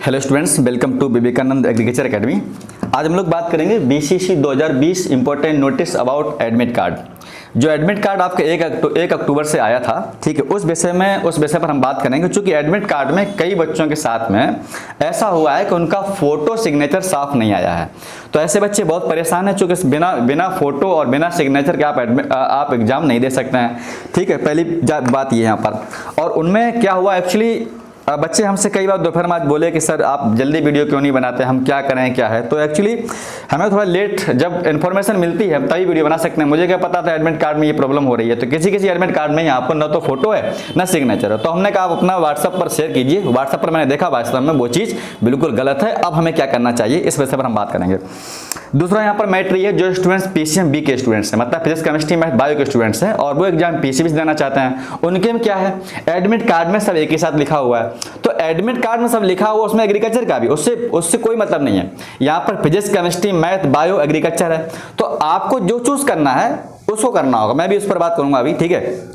Hello students, welcome to Vivekananda agriculture academy. आज हम लोग बात करेंगे BCC 2020 important notice about admit card. जो एडमिट कार्ड आपके 1 अक्टूबर से आया था, ठीक है, उस विषय पर हम बात करेंगे। क्योंकि एडमिट कार्ड में कई बच्चों के साथ में ऐसा हुआ है कि उनका फोटो सिग्नेचर साफ नहीं आया है। तो ऐसे बच्चे बहुत परेशान हैं, चूंकि बिना फोटो और बिना सिग्नेचर के आप एग्जाम नहीं दे सकते हैं। ठीक है, पहली बात ये यहाँ पर। और उनमें क्या हुआ एक्चुअली, बच्चे हमसे कई बार दोपहर में आज बोले कि सर आप जल्दी वीडियो क्यों नहीं बनाते, हम क्या करें क्या है। तो एक्चुअली हमें थोड़ा लेट जब इन्फॉर्मेशन मिलती है तभी वीडियो बना सकते हैं। मुझे क्या पता था एडमिट कार्ड में ये प्रॉब्लम हो रही है। तो किसी एडमिट कार्ड में यहाँ पर ना तो फोटो है ना सिग्नेचर है। तो हमने कहा आप अपना व्हाट्सअप पर शेयर कीजिए। व्हाट्सअप पर मैंने देखा वास्तव में वो चीज़ बिल्कुल गलत है। अब हमें क्या करना चाहिए इस विषय पर हम बात करेंगे। दूसरा यहाँ पर मैटर ये है, जो स्टूडेंट्स पीसीएम बी के स्टूडेंट्स हैं, मतलब फिजिक्स केमिस्ट्री मैथ बायो के स्टूडेंट्स हैं और वो एग्जाम पीसीबी देना चाहते हैं, उनके में क्या है, एडमिट कार्ड में सब एक ही साथ लिखा हुआ है। तो एडमिट कार्ड में सब लिखा हुआ, उसमें एग्रीकल्चर का भी उससे कोई मतलब नहीं है। यहाँ पर physics chemistry math bio agriculture है। तो आपको जो चूज करना है उसको करना होगा। मैं भी उस पर बात करूंगा अभी, ठीक है।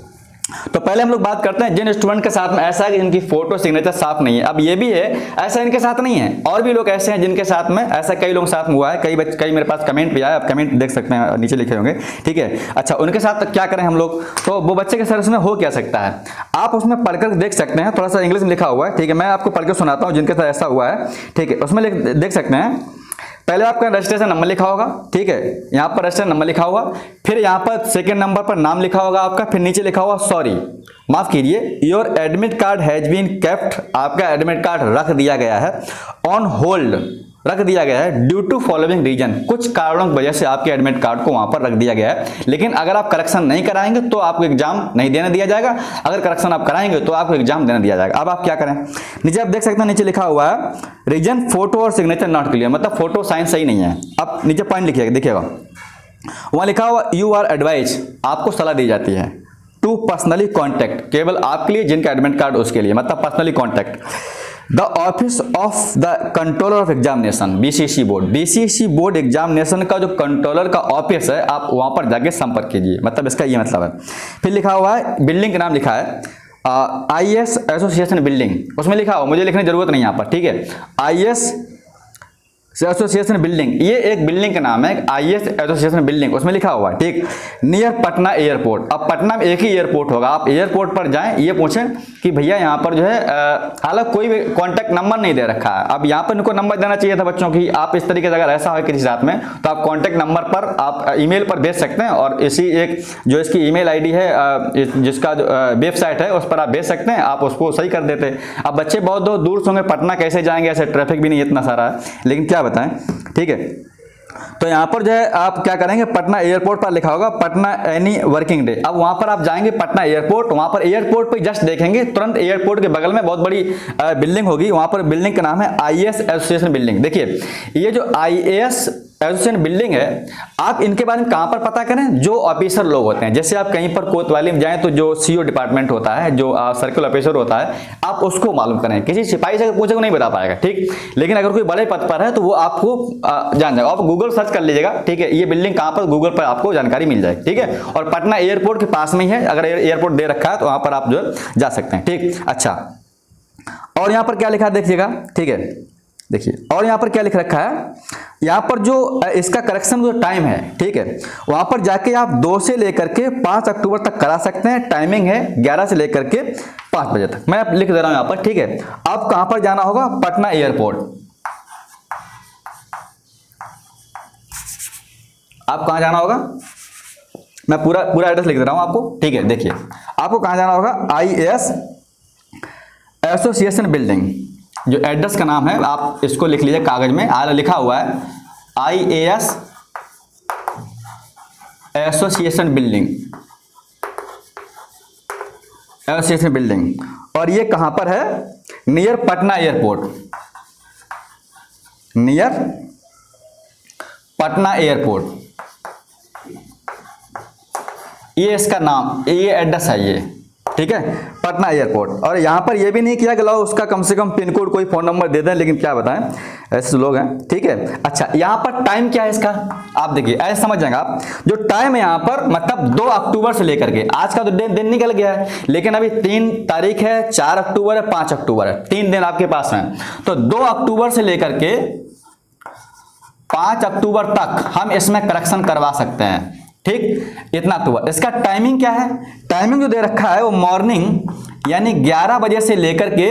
तो पहले हम लोग बात करते हैं जिन स्टूडेंट के साथ में ऐसा है कि जिनकी फोटो सिग्नेचर साफ नहीं है। अब ये भी है, ऐसा इनके साथ नहीं है, और भी लोग ऐसे हैं जिनके साथ में ऐसा कई लोगों के साथ में हुआ है। कई मेरे पास कमेंट भी आया, आप कमेंट देख सकते हैं, नीचे लिखे होंगे, ठीक है। अच्छा, उनके साथ क्या करें हम लोग, तो वो बच्चे के साथ उसमें हो क्या सकता है आप उसमें पढ़कर देख सकते हैं। थोड़ा सा इंग्लिश में लिखा हुआ है, ठीक है, मैं आपको पढ़ के सुनाता हूँ जिनके साथ ऐसा हुआ है, ठीक है। उसमें देख सकते हैं, पहले आपका रजिस्ट्रेशन नंबर लिखा होगा, ठीक है, यहाँ पर रजिस्ट्रेशन नंबर लिखा होगा, फिर यहाँ पर सेकंड नंबर पर नाम लिखा होगा आपका, फिर नीचे लिखा होगा सॉरी, माफ कीजिए, your admit card has been kept, आपका एडमिट कार्ड रख दिया गया है, ऑन होल्ड रख दिया गया है, ड्यू टू फॉलोइंग रीजन, कुछ कारणों की वजह से आपके एडमिट कार्ड को वहां पर रख दिया गया है। लेकिन अगर आप करेक्शन नहीं कराएंगे तो आपको एग्जाम नहीं देने दिया जाएगा, अगर करेक्शन आप कराएंगे तो आपको एग्जाम देने दिया जाएगा। अब आप क्या करें, नीचे आप देख सकते हैं, नीचे लिखा हुआ है रीजन फोटो और सिग्नेचर नॉट क्लियर, मतलब फोटो साइन सही नहीं है। अब नीचे पॉइंट लिखिएगा, देखिएगा वहां लिखा हुआ यू आर एडवाइज, आपको सलाह दी जाती है, टू पर्सनली कॉन्टैक्ट, केवल आपके लिए जिनका एडमिट कार्ड उसके लिए, मतलब personally contact the office of the controller of examination, BCC board, BCC board examination का जो कंट्रोलर का ऑफिस है, आप वहां पर जाके संपर्क कीजिए, मतलब इसका ये मतलब है। फिर लिखा हुआ है, बिल्डिंग का नाम लिखा है आईएएस एसोसिएशन बिल्डिंग, उसमें लिखा हुआ, मुझे लिखने की जरूरत नहीं यहाँ पर, ठीक है, आईएएस एसोसिएशन बिल्डिंग, ये एक बिल्डिंग का नाम है, आईएएस एसोसिएशन बिल्डिंग, उसमें लिखा हुआ है, ठीक, नियर पटना एयरपोर्ट। अब पटना में एक ही एयरपोर्ट होगा, आप एयरपोर्ट पर जाएं, ये पूछें कि भैया यहाँ पर जो है, हालांकि कोई भी कॉन्टैक्ट नंबर नहीं दे रखा है। अब यहाँ पर इनको नंबर देना चाहिए था बच्चों की, आप इस तरीके से अगर ऐसा हो किसी साथ में तो आप कॉन्टैक्ट नंबर पर आप ईमेल पर भेज सकते हैं, और इसी एक जो इसकी ईमेल आईडी है, जिसका वेबसाइट है, उस पर आप भेज सकते हैं, आप उसको सही कर देते। अब बच्चे बहुत दूर से होंगे, पटना कैसे जाएंगे, ऐसे ट्रैफिक भी नहीं इतना सारा है, लेकिन क्या बताएं, ठीक है। तो यहां पर जो है आप क्या करेंगे, पटना एयरपोर्ट पर लिखा होगा पटना एनी वर्किंग डे। अब वहां पर आप जाएंगे पटना एयरपोर्ट, वहां पर एयरपोर्ट पे जस्ट देखेंगे, तुरंत एयरपोर्ट के बगल में बहुत बड़ी बिल्डिंग होगी, वहां पर बिल्डिंग का नाम है आईएएस एसोसिएशन बिल्डिंग। देखिए, ये जो आईएएस एसोसिएशन बिल्डिंग है, आप इनके बारे में कहां पर पता करें, जो ऑफिसर लोग होते हैं, जैसे आप कहीं पर कोतवाली में जाएं तो जो सीओ डिपार्टमेंट होता है, जो सर्कल ऑफिसर होता है, आप उसको मालूम करें। किसी सिपाही से पूछे को नहीं बता पाएगा, ठीक। लेकिन अगर कोई बड़े पद पर है तो वो आपको जान जाएगा, आप गूगल सर्च कर लीजिएगा, ठीक है, ये बिल्डिंग कहां पर, गूगल पर आपको जानकारी मिल जाएगी, ठीक है। और पटना एयरपोर्ट के पास में ही है, अगर एयरपोर्ट दे रखा है तो वहां पर आप जो जा सकते हैं, ठीक। अच्छा, और यहां पर क्या लिखा है देखिएगा, ठीक है, देखिए, और यहां पर क्या लिख रखा है, यहां पर जो इसका करेक्शन जो टाइम है, ठीक है, वहां पर जाके आप 2 से लेकर के 5 अक्टूबर तक करा सकते हैं। टाइमिंग है 11 से लेकर के 5 बजे तक, मैं लिख दे रहा हूं यहां पर, ठीक है। आप कहां पर जाना होगा, पटना एयरपोर्ट, आप कहां जाना होगा, मैं पूरा एड्रेस लिख दे रहा हूं आपको, ठीक है। देखिए, आपको कहां जाना होगा, आईएएस एसोसिएशन बिल्डिंग, जो एड्रेस का नाम है आप इसको लिख लीजिए कागज में, आगे लिखा हुआ है IAS association building, association building, और ये कहां पर है, near Patna airport, near Patna airport, ये इसका नाम, ये एड्रेस है ये, ठीक है, पटना एयरपोर्ट। और यहाँ पर ये भी नहीं किया कि लो उसका कम से कम पिन कोड कोई फ़ोन नंबर दे दें, लेकिन क्या बताएं, ऐसे लोग हैं, ठीक है। अच्छा, यहाँ पर टाइम क्या है इसका, आप देखिए ऐसे समझ जाएंगे आप। जो टाइम है यहाँ पर मतलब 2 अक्टूबर से लेकर के, आज का तो दिन निकल गया है, लेकिन अभी 3 तारीख है, 4 अक्टूबर है, 5 अक्टूबर है, 3 दिन आपके पास हैं। तो 2 अक्टूबर से लेकर के 5 अक्टूबर तक हम इसमें करेक्शन करवा सकते हैं, ठीक, इतना अक्टूबर। इसका टाइमिंग क्या है, टाइमिंग जो दे रखा है वो मॉर्निंग यानी 11 बजे से लेकर के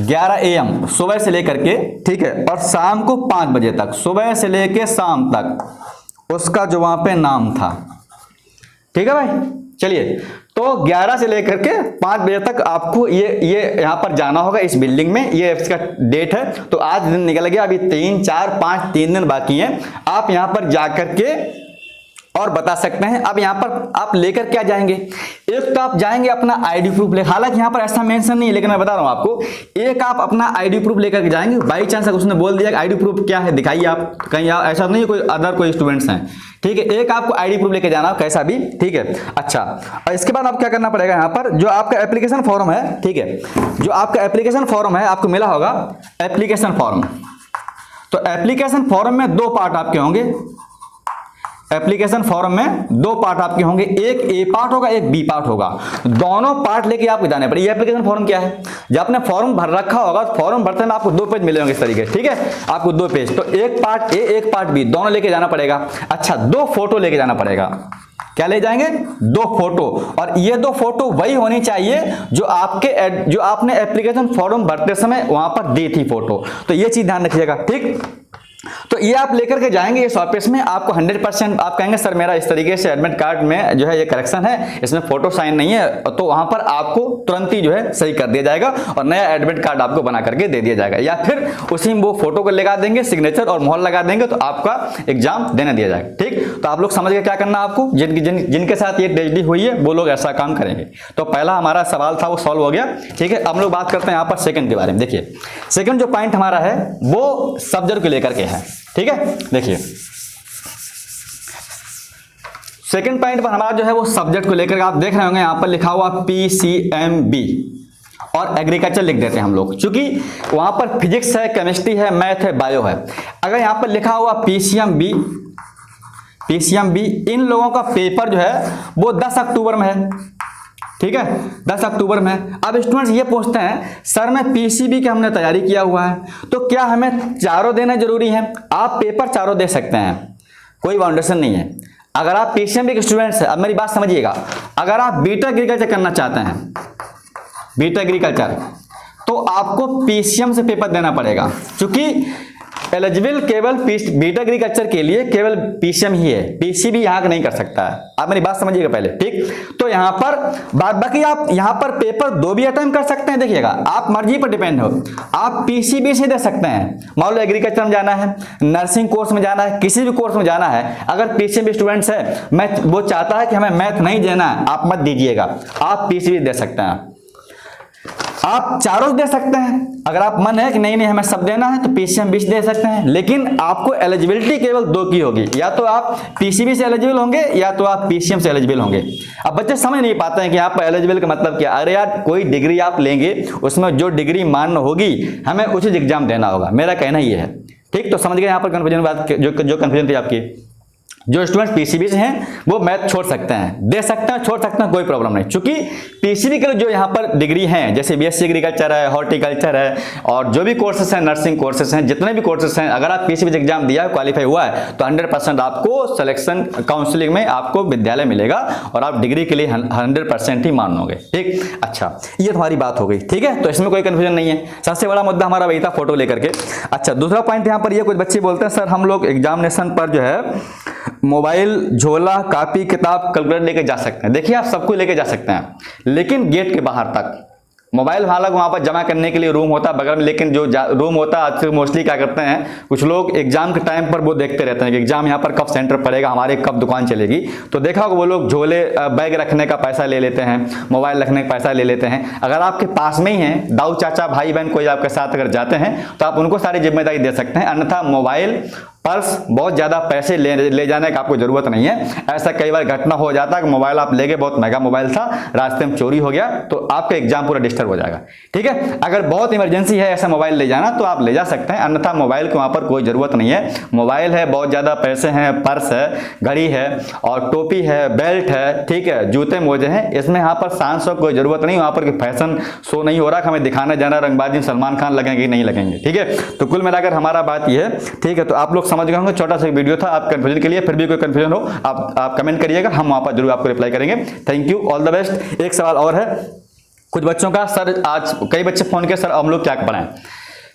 11 AM सुबह से लेकर के, ठीक है, और शाम को 5 बजे तक, सुबह से लेकर शाम तक उसका जो वहां पे नाम था, ठीक है भाई। चलिए, तो 11 से लेकर के 5 बजे तक आपको ये यहां पर जाना होगा इस बिल्डिंग में, ये इसका डेट है। तो आज दिन निकल गया, अभी 3, 4, 5 3 दिन बाकी हैं। आप यहां पर जाकर के और बता सकते हैं। अब यहाँ पर आप लेकर क्या जाएंगे, एक तो आप जाएंगे अपना आईडी प्रूफ ले, हालांकि यहाँ पर ऐसा मेंशन नहीं है, लेकिन मैं बता रहा हूँ आपको, एक आप अपना आईडी प्रूफ लेकर के जाएंगे। बाई चांस अगर उसने बोल दिया कि आईडी प्रूफ क्या है दिखाइए आप, कहीं ऐसा नहीं कोई अदर कोई स्टूडेंट्स हैं, ठीक है, एक आपको आईडी प्रूफ लेके जाना कैसा भी, ठीक है। अच्छा, और इसके बाद आप क्या करना पड़ेगा, यहाँ पर जो आपका एप्लीकेशन फॉर्म है, ठीक है, जो आपका एप्लीकेशन फॉर्म है आपको मिला होगा एप्लीकेशन फॉर्म। तो एप्लीकेशन फॉर्म में 2 पार्ट आपके होंगे, एप्लीकेशन फॉर्म में 2 पार्ट आपके होंगे, एक ए पार्ट होगा, एक बी पार्ट होगा। दोनों पार्ट लेके आपको जाने पड़ेंगे। एप्लीकेशन फॉर्म क्या है, जब आपने फॉर्म भर रखा होगा, फॉर्म भरते में आपको 2 पेज मिले होंगे इस तरीके, ठीक है, आपको 2 पेज, तो एक पार्ट ए एक पार्ट बी दोनों लेके जाना पड़ेगा। अच्छा, 2 फोटो लेके जाना पड़ेगा, क्या ले जाएंगे, 2 फोटो, और ये 2 फोटो वही होनी चाहिए जो आपने एप्लीकेशन फॉर्म भरते समय वहां पर दी थी फोटो। तो ये चीज ध्यान रखिएगा, ठीक। तो ये आप लेकर के जाएंगे इस ऑफिस में, आपको 100% आप कहेंगे सर मेरा इस तरीके से एडमिट कार्ड में जो है ये करेक्शन है, इसमें फोटो साइन नहीं है, तो वहां पर आपको तुरंत ही जो है सही कर दिया जाएगा और नया एडमिट कार्ड आपको बना करके दे दिया जाएगा, या फिर उसी में वो फोटो को लगा देंगे, सिग्नेचर और मोहर लगा देंगे, तो आपका एग्जाम देने दिया जाएगा, ठीक। तो आप लोग समझ गए क्या करना आपको, जिनके साथ ये ट्रेजेडी हुई है वो लोग ऐसा काम करेंगे। तो पहला हमारा सवाल था वो सॉल्व हो गया, ठीक है। अब हम लोग बात करते हैं यहाँ पर सेकंड के बारे में। देखिए, सेकंड जो पॉइंट हमारा है वो सब्जेक्ट को लेकर के है, ठीक है। देखिए, सेकंड पॉइंट पर हमारा जो है वो सब्जेक्ट को लेकर, आप देख रहे होंगे यहां पर लिखा हुआ PCMB और एग्रीकल्चर लिख देते हैं हम लोग, क्योंकि वहां पर फिजिक्स है, केमिस्ट्री है, मैथ है, बायो है। अगर यहां पर लिखा हुआ PCMB, इन लोगों का पेपर जो है वो 10 अक्टूबर में है, ठीक है, 10 अक्टूबर में। अब स्टूडेंट्स ये पूछते हैं सर मैं PCB की हमने तैयारी किया हुआ है, तो क्या हमें चारों देना जरूरी है? आप पेपर चारों दे सकते हैं, कोई बाउंडेशन नहीं है। अगर आप PCMB के स्टूडेंट्स हैं, अब मेरी बात समझिएगा, अगर आप बीटा एग्रीकल्चर करना चाहते हैं, बीटा एग्रीकल्चर, तो आपको PCM से पेपर देना पड़ेगा, क्योंकि एलिजिबल केवल बीटा एग्रीकल्चर के लिए केवल PCM ही है, PCB यहाँ का नहीं कर सकता है। आप मेरी बात समझिएगा पहले, ठीक। तो यहाँ पर बाकी आप यहाँ पर पेपर 2 भी अटेम्प्ट कर सकते हैं। देखिएगा, आप मर्जी पर डिपेंड हो, आप PCB से दे सकते हैं। मान लो एग्रीकल्चर में जाना है, नर्सिंग कोर्स में जाना है, किसी भी कोर्स में जाना है, अगर PCB स्टूडेंट्स है, वो चाहता है कि हमें मैथ नहीं देना है, आप मत दीजिएगा, आप PCB दे सकते हैं। आप चारों दे सकते हैं, अगर आप मन है कि नहीं हमें सब देना है तो PCM भी दे सकते हैं, लेकिन आपको एलिजिबिलिटी केवल 2 की होगी, या तो आप PCB से एलिजिबल होंगे या तो आप PCM से एलिजिबल होंगे। अब बच्चे समझ नहीं पाते हैं कि यहाँ पर एलिजिबल का मतलब क्या। अरे यार, कोई डिग्री आप लेंगे उसमें जो डिग्री मान्य होगी हमें उचित एग्जाम देना होगा, मेरा कहना ये है, ठीक। तो समझ गए यहाँ पर कन्फ्यूजन बात, जो कन्फ्यूजन थी आपकी। जो स्टूडेंट PCB से हैं वो मैथ छोड़ सकते हैं, दे सकते हैं, छोड़ सकते हैं, कोई प्रॉब्लम नहीं, क्योंकि PCB के जो यहाँ पर डिग्री हैं, जैसे BSc एग्रीकल्चर है, हॉर्टिकल्चर है, और जो भी कोर्सेस हैं, नर्सिंग कोर्सेस हैं, जितने भी कोर्सेस हैं, अगर आप PCB एग्जाम दिया, क्वालिफाई हुआ है, तो 100% आपको सिलेक्शन काउंसलिंग में आपको विद्यालय मिलेगा और आप डिग्री के लिए 100% ही मानोगे, ठीक। अच्छा, ये तुम्हारी बात हो गई, ठीक है। तो इसमें कोई कन्फ्यूजन नहीं है। सबसे बड़ा मुद्दा हमारा वही था, फोटो लेकर के। अच्छा, दूसरा पॉइंट यहाँ पर ये कुछ बच्चे बोलते हैं सर हम लोग एग्जामिनेशन पर जो है मोबाइल, झोला, कॉपी, किताब, कैलकुलेटर लेके जा सकते हैं। देखिए, आप सब कुछ लेके जा सकते हैं, लेकिन गेट के बाहर तक। मोबाइल हालांकि वहाँ पर जमा करने के लिए रूम होता है बगल में, लेकिन जो रूम होता है आज मोस्टली क्या करते हैं कुछ लोग एग्जाम के टाइम पर वो देखते रहते हैं कि एग्जाम यहाँ पर कब सेंटर पड़ेगा, हमारे कब दुकान चलेगी। तो देखा होगा वो लोग झोले, बैग रखने का पैसा ले लेते हैं, मोबाइल रखने का पैसा ले लेते हैं। अगर आपके पास में ही है, दाऊ चाचा, भाई बहन कोई आपके साथ अगर जाते हैं तो आप उनको सारी जिम्मेदारी दे सकते हैं, अन्यथा मोबाइल पर्स, बहुत ज़्यादा पैसे ले जाने का आपको ज़रूरत नहीं है। ऐसा कई बार घटना हो जाता है कि मोबाइल आप ले गए, बहुत महंगा मोबाइल था, रास्ते में चोरी हो गया तो आपका एग्जाम पूरा डिस्टर्ब हो जाएगा। ठीक है, अगर बहुत इमरजेंसी है ऐसा मोबाइल ले जाना तो आप ले जा सकते हैं, अन्यथा मोबाइल की वहाँ पर कोई ज़रूरत नहीं है। मोबाइल है, बहुत ज़्यादा पैसे हैं, पर्स है, घड़ी है और टोपी है, बेल्ट है, ठीक है, जूते मोजे हैं, इसमें यहाँ पर शान शौक कोई ज़रूरत नहीं। वहाँ पर फैशन शो नहीं हो रहा कि हमें दिखाने जाना रंगबाजी सलमान खान लगेंगे कि नहीं लगेंगे। ठीक है, तो कुल मिलाकर हमारा बात यह है। ठीक है, तो आप लोग समझ गए होंगे, छोटा सा वीडियो था आप कंफ्यूजन के लिए। फिर भी कोई कंफ्यूजन हो आप कमेंट करिएगा, हम वहाँ पर जरूर आपको रिप्लाई करेंगे। Thank you, all the best. एक सवाल और है कुछ बच्चों का, सर आज कई बच्चे फोन किए, सर हम लोग क्या पढ़ें,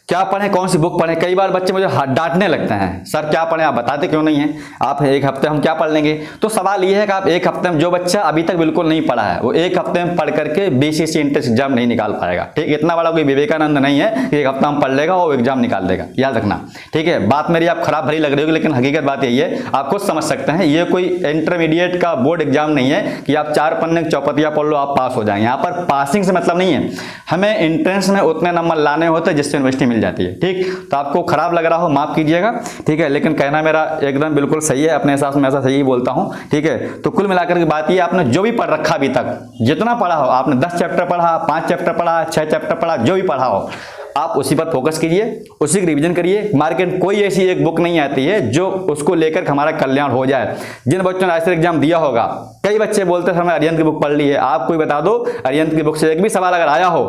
क्या पढ़ें, कौन सी बुक पढ़ें। कई बार बच्चे मुझे डांटने लगते हैं, सर क्या पढ़ें, आप बताते क्यों नहीं हैं, आप एक हफ्ते हम क्या पढ़ लेंगे। तो सवाल ये है कि आप एक हफ्ते में, जो बच्चा अभी तक बिल्कुल नहीं पढ़ा है वो एक हफ्ते में पढ़ करके बीसीसी एंट्रेंस एग्जाम नहीं निकाल पाएगा। ठीक, इतना बड़ा कोई विवेकानंद नहीं है कि एक हफ्ता में पढ़ लेगा और एग्जाम निकाल देगा, याद रखना। ठीक है, बात मेरी आप खराब भली लग रही होगी लेकिन हकीकत बात यही है, आप खुद समझ सकते हैं। ये कोई इंटरमीडिएट का बोर्ड एग्जाम नहीं है कि आप 4 पन्ने चौपतिया पढ़ लो आप पास हो जाएंगे। यहाँ पर पासिंग से मतलब नहीं है, हमें एंट्रेंस में उतने नंबर लाने होते हैं जिससे यूनिवर्सिटी मिल जाती है। ठीक, तो आपको खराब लग रहा हो माफ कीजिएगा। ठीक है, लेकिन कहना मेरा एकदम बिल्कुल सही है, अपने हिसाब से मैं ऐसा सही बोलता हूं। ठीक है, तो कुल मिलाकर की बात ये, आपने जो भी पढ़ रखा अभी तक, जितना पढ़ा हो, आपने 10 चैप्टर पढ़ा, 5 चैप्टर पढ़ा, 6 चैप्टर पढ़ा, जो भी पढ़ा हो आप उसी पर फोकस कीजिए, उसी की रिवीजन करिए। मार्केट में कोई ऐसी एक बुक नहीं आती है जो उसको लेकर हमारा कल्याण हो जाए। जिन बच्चों ने आईसीएस एग्जाम दिया होगा, कई बच्चे बोलते हैं हमें अरिहंत की बुक पढ़ ली है, आप कोई बता दो अरिहंत की बुक से एक भी सवाल अगर आया हो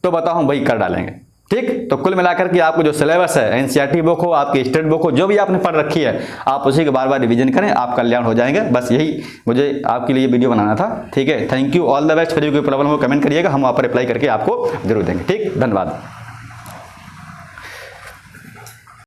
तो बताओ, हम वही कर डालेंगे। ठीक, तो कुल मिलाकर के आपको जो सिलेबस है, एनसीईआरटी बुक हो, आपकी स्टेट बुक हो, जो भी आपने पढ़ रखी है आप उसी के बार बार रिवीजन करें, आप कल्याण हो जाएंगे। बस यही मुझे आपके लिए वीडियो बनाना था। ठीक है, thank you, all the best. फिर कोई प्रॉब्लम हो कमेंट करिएगा, हम वहाँ पर रिप्लाई करके आपको जरूर देंगे। ठीक, धन्यवाद।